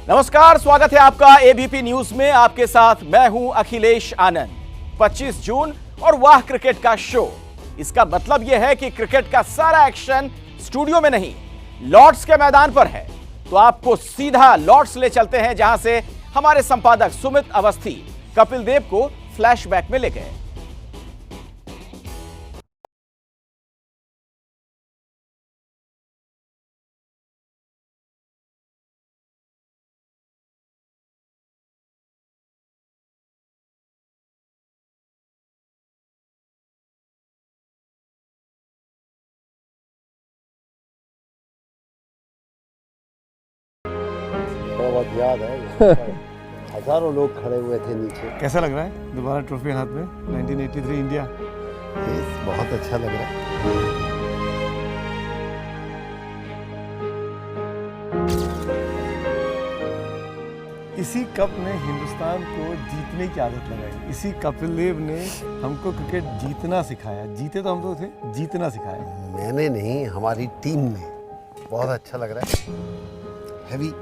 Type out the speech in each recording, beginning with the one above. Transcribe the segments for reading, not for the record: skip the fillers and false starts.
नमस्कार, स्वागत है आपका एबीपी न्यूज में। आपके साथ मैं हूं अखिलेश आनंद। 25 जून और वाह क्रिकेट का शो। इसका मतलब यह है कि क्रिकेट का सारा एक्शन स्टूडियो में नहीं, लॉर्ड्स के मैदान पर है। तो आपको सीधा लॉर्ड्स ले चलते हैं, जहां से हमारे संपादक सुमित अवस्थी कपिल देव को फ्लैशबैक में ले गए। बहुत याद है। हजारों लोग खड़े हुए थे नीचे। कैसा लग रहा है दोबारा ट्रॉफी हाथ में? 1983 इंडिया। बहुत अच्छा लग रहा है। इसी कप ने हिंदुस्तान को जीतने की आदत लगाई। इसी कपिल देव ने हमको क्रिकेट जीतना सिखाया। जीते तो हम तो थे, जीतना सिखाया। मैंने नहीं, हमारी टीम ने। बहुत अच्छा लग रहा है। Heavy,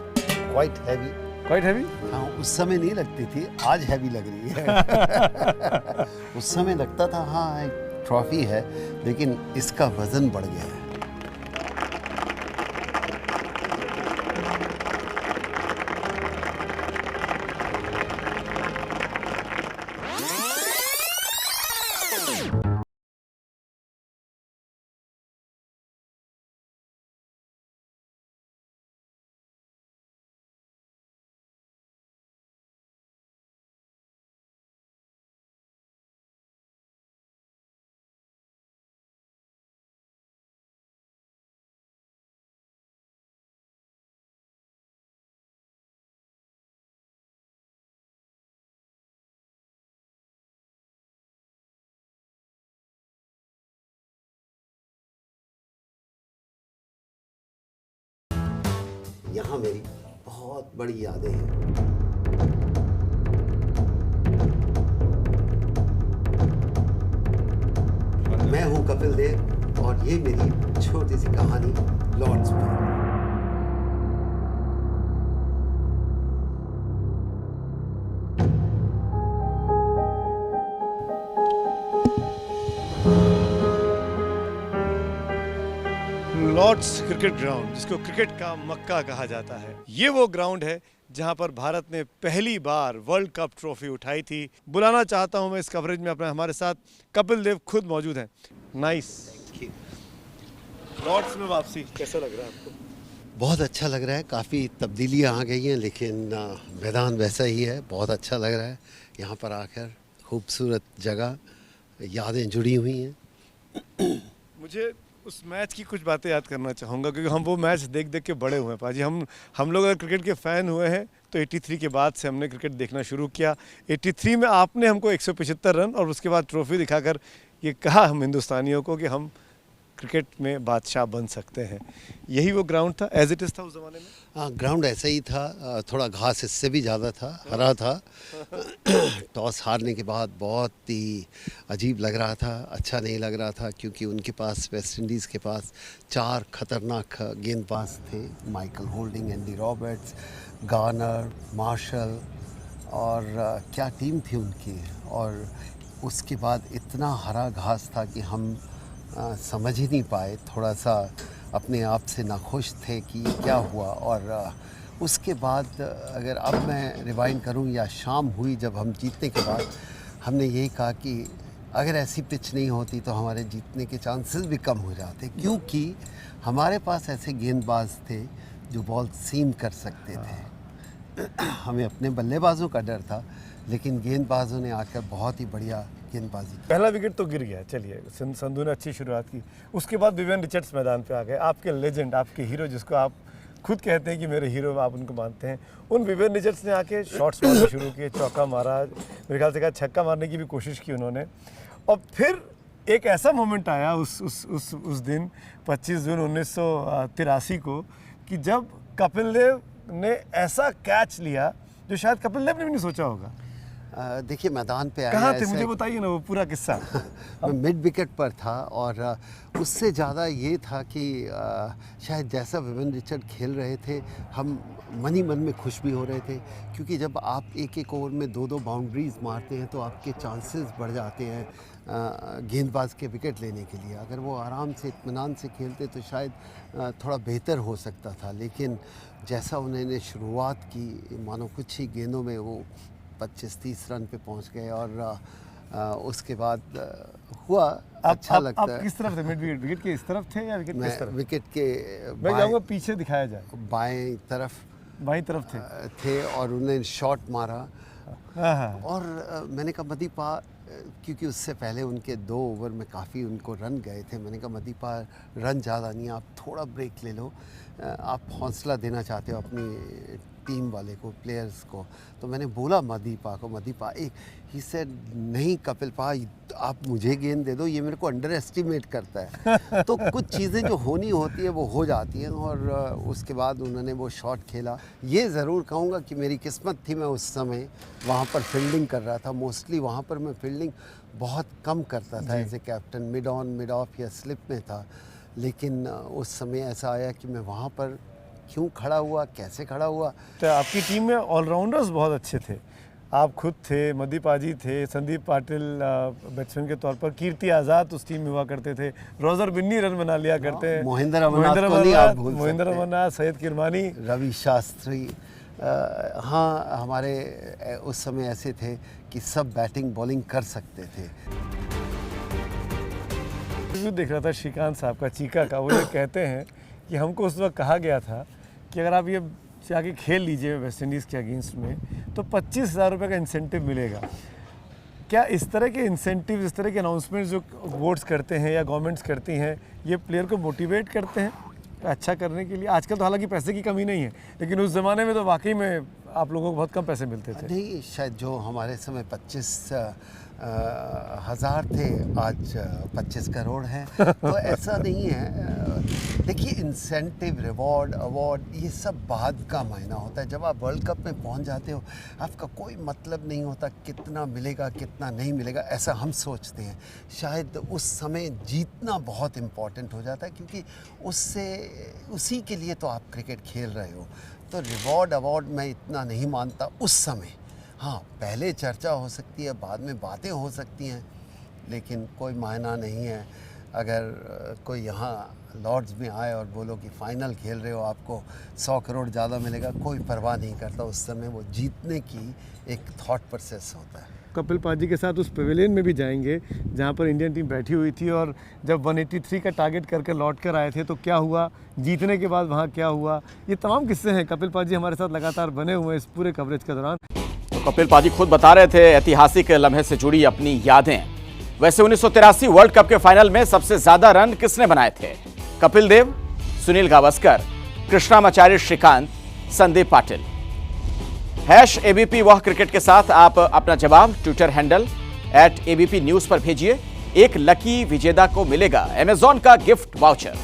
quite heavy. Quite heavy? हाँ, उस समय नहीं लगती थी, आज हैवी लग रही है। उस समय लगता था हाँ एक ट्रॉफी है, लेकिन इसका वजन बढ़ गया है। यहाँ मेरी बहुत बड़ी यादें हैं। मैं हूँ कपिल देव और ये मेरी छोटी सी कहानी लॉर्ड्स पर। लॉर्ड्स क्रिकेट ग्राउंड, जिसको क्रिकेट का मक्का कहा जाता है, ये वो ग्राउंड है जहां पर भारत ने पहली बार वर्ल्ड कप ट्रॉफी उठाई थी। बुलाना चाहता हूं मैं इस कवरेज में अपने हमारे साथ कपिल देव खुद मौजूद हैं। नाइस। लॉर्ड्स में वापसी कैसा लग रहा है आपको? बहुत अच्छा लग रहा है। काफ़ी तब्दीलियाँ आ गई हैं, लेकिन मैदान वैसा ही है। बहुत अच्छा लग रहा है यहाँ पर आकर। खूबसूरत जगह, यादें जुड़ी हुई हैं। मुझे उस मैच की कुछ बातें याद करना चाहूँगा, क्योंकि हम वो मैच देख देख के बड़े हुए हैं पाजी। हम लोग अगर क्रिकेट के फ़ैन हुए हैं तो 83 के बाद से हमने क्रिकेट देखना शुरू किया। 83 में आपने हमको 175 रन और उसके बाद ट्रॉफी दिखाकर ये कहा हम हिंदुस्तानियों को कि हम क्रिकेट में बादशाह बन सकते हैं। यही वो ग्राउंड था, एज इट इज़ था उस ज़माने में? हाँ, ग्राउंड ऐसा ही था। थोड़ा घास इससे भी ज़्यादा था, हरा था। टॉस हारने के बाद बहुत ही अजीब लग रहा था, अच्छा नहीं लग रहा था, क्योंकि उनके पास, वेस्ट इंडीज़ के पास 4 खतरनाक गेंदबाज थे। Michael Holding, Andy Roberts, Garner, Marshall, और क्या टीम थी उनकी। और उसके बाद इतना हरा घास था कि हम समझ ही नहीं पाए। थोड़ा सा अपने आप से नाखुश थे कि क्या हुआ। और उसके बाद अगर अब मैं रिवाइंड करूं, या शाम हुई जब हम जीतने के बाद, हमने यही कहा कि अगर ऐसी पिच नहीं होती तो हमारे जीतने के चांसेस भी कम हो जाते, क्योंकि हमारे पास ऐसे गेंदबाज थे जो बॉल सीम कर सकते थे। हमें अपने बल्लेबाजों का डर था, लेकिन गेंदबाजों ने आकर बहुत ही बढ़िया गेंदबाजी की। पहला विकेट तो गिर गया, चलिए संधू ने अच्छी शुरुआत की। उसके बाद विवियन रिचर्ड्स मैदान पे आ गए, आपके लेजेंड, आपके हीरो, जिसको आप खुद कहते हैं कि मेरे हीरो, आप उनको मानते हैं। उन विवियन रिचर्ड्स ने आके शॉट्स मारना शुरू किए, चौका मारा, मेरे ख्याल से कहा छक्का मारने की भी कोशिश की उन्होंने। और फिर एक ऐसा मोमेंट आया उस दिन 25 जून 1983 को, कि जब कपिल देव ने ऐसा कैच लिया जो शायद कपिल देव ने भी नहीं सोचा होगा। देखिए मैदान पे आया कहाँ थे ऐसा मुझे है बताइए ना वो पूरा किस्सा। मैं मिड विकेट पर था और उससे ज़्यादा ये था कि शायद जैसा विवियन रिचर्ड खेल रहे थे हम मन ही मन में खुश भी हो रहे थे, क्योंकि जब आप एक एक ओवर में दो दो बाउंड्रीज मारते हैं तो आपके चांसेस बढ़ जाते हैं गेंदबाज के विकेट लेने के लिए। अगर वो आराम से इत्मीनान से खेलते तो शायद थोड़ा बेहतर हो सकता था, लेकिन जैसा उन्होंने शुरुआत की मानो कुछ ही गेंदों में वो 25-30 रन पे पहुंच गए और उसके बाद हुआ अच्छा लगता आप है। किस तरफ थे? मिड विकेट, विकेट के इस तरफ थे या विकेट के इस मैं तरफ? विकेट के मैं जाऊँगा पीछे दिखाया जाए, बाएं तरफ बाईं तरफ थे। थे और उन्होंने शॉट मारा हाँ हाँ। और मैंने कहा मदीपा, क्योंकि उससे पहले उनके 2 ओवर में काफ़ी उनको रन गए थे, मैंने कहा मदीपा रन ज़्यादा नहीं, आप थोड़ा ब्रेक ले लो, आप हौसला देना चाहते हो अपनी टीम वाले को, प्लेयर्स को। तो मैंने बोला मदीपा को, मदीपा एक ही सेड नहीं कपिल पा आप मुझे गेंद दे दो, ये मेरे को अंडर एस्टिमेट करता है। तो कुछ चीज़ें जो होनी होती है वो हो जाती हैं और उसके बाद उन्होंने वो शॉट खेला। ये ज़रूर कहूँगा कि मेरी किस्मत थी, मैं उस समय वहाँ पर फील्डिंग कर रहा था। मोस्टली वहाँ पर मैं फील्डिंग बहुत कम करता था as a captain, mid on mid off या स्लिप में था, लेकिन उस समय ऐसा आया कि मैं वहाँ पर क्यों खड़ा हुआ, कैसे खड़ा हुआ। तो आपकी टीम में ऑलराउंडर्स बहुत अच्छे थे, आप खुद थे, मदीपा जी थे, संदीप पाटिल बैट्समैन के तौर पर, कीर्ति आज़ाद उस टीम में हुआ करते थे, रोजर बिन्नी रन बना लिया करते हैं, मोहिंदर अमरनाथ को नहीं आप भूल मोहिंदर सकते। अमरनाथ, सैयद किरमानी, रवि शास्त्री, हाँ हमारे उस समय ऐसे थे कि सब बैटिंग बॉलिंग कर सकते थे। देख रहा था श्रीकांत साहब का, चीका का, वो ये कहते हैं कि हमको उस वक्त कहा गया था कि अगर आप ये जाके खेल लीजिए वेस्ट इंडीज़ के अगेंस्ट में तो 25,000 रुपये का इंसेंटिव मिलेगा। क्या इस तरह के इंसेंटिव, इस तरह के अनाउंसमेंट्स जो बोर्ड्स करते हैं या गवर्नमेंट्स करती हैं, ये प्लेयर को मोटिवेट करते हैं अच्छा करने के लिए? आजकल तो हालांकि पैसे की कमी नहीं है, लेकिन उस ज़माने में तो वाकई में आप लोगों को बहुत कम पैसे मिलते थे। नहीं, शायद जो हमारे समय 25,000 थे आज 25 करोड़ हैं, तो ऐसा नहीं है। देखिए इंसेंटिव, रिवॉर्ड, अवार्ड ये सब बाद का मायना होता है। जब आप वर्ल्ड कप में पहुंच जाते हो आपका कोई मतलब नहीं होता कितना मिलेगा कितना नहीं मिलेगा, ऐसा हम सोचते हैं। शायद उस समय जीतना बहुत इम्पॉर्टेंट हो जाता है, क्योंकि उससे उसी के लिए तो आप क्रिकेट खेल रहे हो। तो रिवॉर्ड अवार्ड मैं इतना नहीं मानता उस समय। हाँ, पहले चर्चा हो सकती है, बाद में बातें हो सकती हैं, लेकिन कोई मायना नहीं है। अगर कोई यहाँ लॉर्ड्स में आए और बोलो कि फ़ाइनल खेल रहे हो आपको 100 करोड़ ज़्यादा मिलेगा, कोई परवाह नहीं करता। उस समय वो जीतने की एक थॉट प्रोसेस होता है। कपिल पाजी के साथ उस पवेलियन में भी जाएंगे जहां पर इंडियन टीम बैठी हुई थी, और जब 183 का टारगेट करके लौट कर आए थे तो क्या हुआ, जीतने के बाद वहां क्या हुआ, ये तमाम किस्से हैं। कपिल पाजी हमारे साथ लगातार बने हुए हैं इस पूरे कवरेज के दौरान। तो कपिल पाजी खुद बता रहे थे ऐतिहासिक लम्हे से जुड़ी अपनी यादें। वैसे 1983 वर्ल्ड कप के फाइनल में सबसे ज्यादा रन किसने बनाए थे? कपिल देव, सुनील गावस्कर, कृष्णामाचार्य श्रीकांत, संदीप पाटिल। #ABP वह क्रिकेट के साथ आप अपना जवाब ट्विटर हैंडल @ABP न्यूज पर भेजिए। एक लकी विजेता को मिलेगा अमेजॉन का गिफ्ट वाउचर।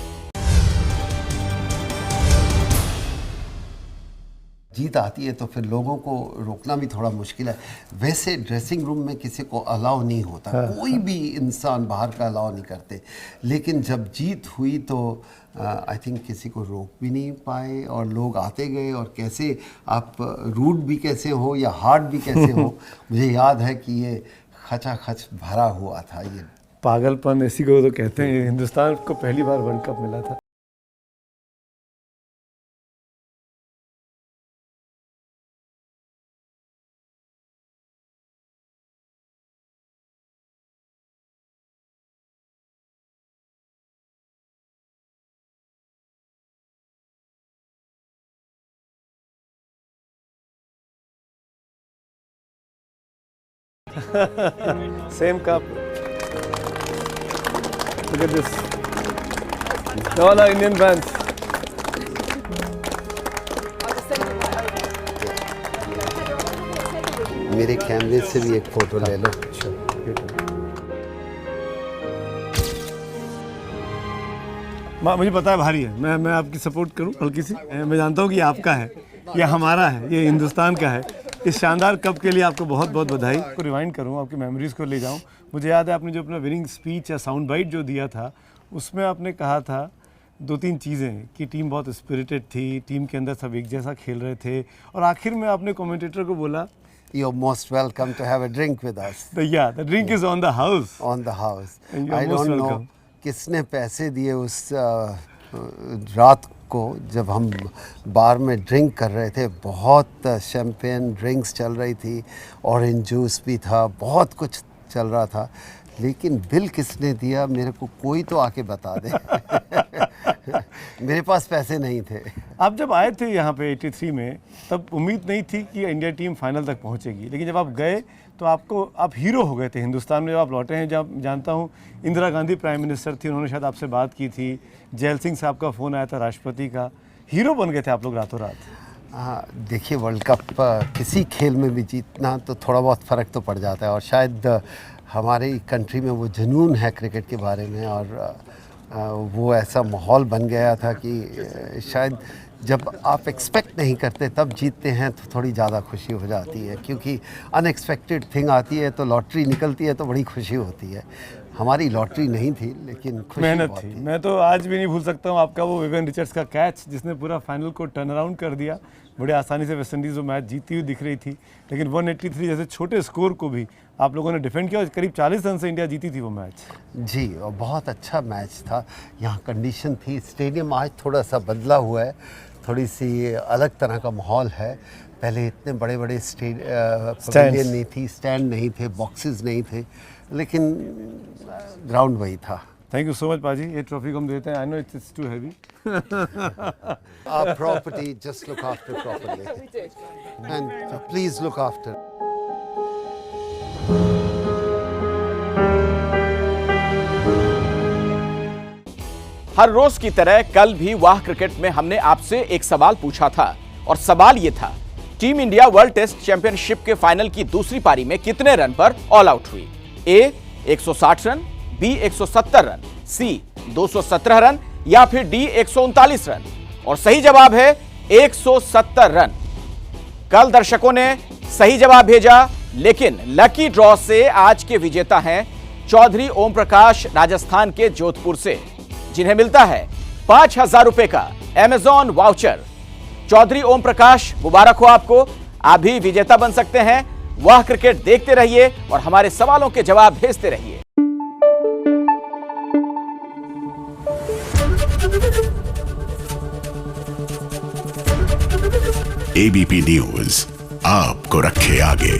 जीत आती है तो फिर लोगों को रोकना भी थोड़ा मुश्किल है। वैसे ड्रेसिंग रूम में किसी को अलाउ नहीं होता, कोई भी इंसान बाहर का अलाउ नहीं करते, लेकिन जब जीत हुई तो आई थिंक किसी को रोक भी नहीं पाए और लोग आते गए। और कैसे आप रूड भी कैसे हो या हार्ड भी कैसे हो, मुझे याद है कि ये खचाखच भरा हुआ था। ये पागलपन इसी को तो कहते हैं। हिंदुस्तान को पहली बार वर्ल्ड कप मिला था। Same cup. Look at this. All are Indian bands. मेरे कैमरे से भी एक फ़ोटो ले लो। माँ मुझे पता है भारी है, मैं आपकी सपोर्ट करूं हल्की सी। मैं जानता हूं कि ये आपका है, ये हमारा है, ये हिंदुस्तान का है, इस शानदार कप के लिए आपको बहुत बहुत बधाई। को रिवाइंड करूँ, आपकी मेमोरीज को ले जाऊँ। मुझे याद है आपने जो अपना विनिंग स्पीच या साउंड बाइट जो दिया था, उसमें आपने कहा था 2-3 चीज़ें कि टीम बहुत स्पिरिटेड थी, टीम के अंदर सब एक जैसा खेल रहे थे, और आखिर में आपने कमेंटेटर को बोला, You're most welcome to have a drink with us. the drink is on the house. On the house. And you're I most don't know welcome. किसने पैसे दिए उस रात को जब हम बार में ड्रिंक कर रहे थे। बहुत शैम्पेन ड्रिंक्स चल रही थी, ऑरेंज जूस भी था, बहुत कुछ चल रहा था, लेकिन बिल किसने दिया मेरे को कोई तो आके बता दे। मेरे पास पैसे नहीं थे। आप जब आए थे यहाँ पे 83 में, तब उम्मीद नहीं थी कि इंडिया टीम फाइनल तक पहुँचेगी, लेकिन जब आप गए तो आप हीरो हो गए थे हिंदुस्तान में। जब आप लौटे हैं, जब जानता हूँ इंदिरा गांधी प्राइम मिनिस्टर थी, उन्होंने शायद आपसे बात की थी, जैल सिंह साहब का फ़ोन आया था, राष्ट्रपति का। हीरो बन गए थे आप लोग रातों रात। हाँ, देखिए वर्ल्ड कप किसी खेल में भी जीतना तो थोड़ा बहुत फ़र्क तो पड़ जाता है, और शायद हमारी कंट्री में वो जुनून है क्रिकेट के बारे में, और वो ऐसा माहौल बन गया था कि शायद जब आप एक्सपेक्ट नहीं करते तब जीतते हैं तो थोड़ी ज़्यादा खुशी हो जाती है, क्योंकि अनएक्सपेक्टेड थिंग आती है तो लॉटरी निकलती है तो बड़ी खुशी होती है। हमारी लॉटरी नहीं थी, लेकिन खुशी मेहनत बहुत थी। थी। मैं तो आज भी नहीं भूल सकता हूँ आपका वो विवियन रिचर्ड्स का कैच, जिसने पूरा फाइनल को टर्न अराउंड कर दिया। बड़े आसानी से वेस्ट इंडीज़ वो मैच जीती हुई दिख रही थी, लेकिन 183 जैसे छोटे स्कोर को भी आप लोगों ने डिफेंड किया और करीब 40 रन से इंडिया जीती थी वो मैच। जी, और बहुत अच्छा मैच था। यहाँ कंडीशन थी, स्टेडियम आज थोड़ा सा बदला हुआ है, थोड़ी सी अलग तरह का माहौल है। पहले इतने बड़े बड़े पवेलियन नहीं थी, स्टैंड नहीं थे, बॉक्सेस नहीं थे, लेकिन ग्राउंड वही था। थैंक यू सो मच पाजी, ये ट्रॉफी को हम देते हैं। I know it's too heavy. Our property, just look after properly. And please look after. हर रोज की तरह कल भी वाह क्रिकेट में हमने आपसे एक सवाल पूछा था, और सवाल यह था, team India World Test Championship के फाइनल की दूसरी पारी में कितने रन पर ऑल आउट हुई? ए 160 रन, बी 170 रन, सी 217 रन, या फिर डी 139 रन? और सही जवाब है 170 रन। कल दर्शकों ने सही जवाब भेजा, लेकिन लकी ड्रॉ से आज के विजेता हैं चौधरी ओम प्रकाश राजस्थान के जोधपुर से, जिन्हें मिलता है 5,000 रुपए का अमेजॉन वाउचर। चौधरी ओम प्रकाश, मुबारक हो आपको, आप भी विजेता बन सकते हैं। वाह क्रिकेट देखते रहिए और हमारे सवालों के जवाब भेजते रहिए। एबीपी न्यूज आपको रखे आगे।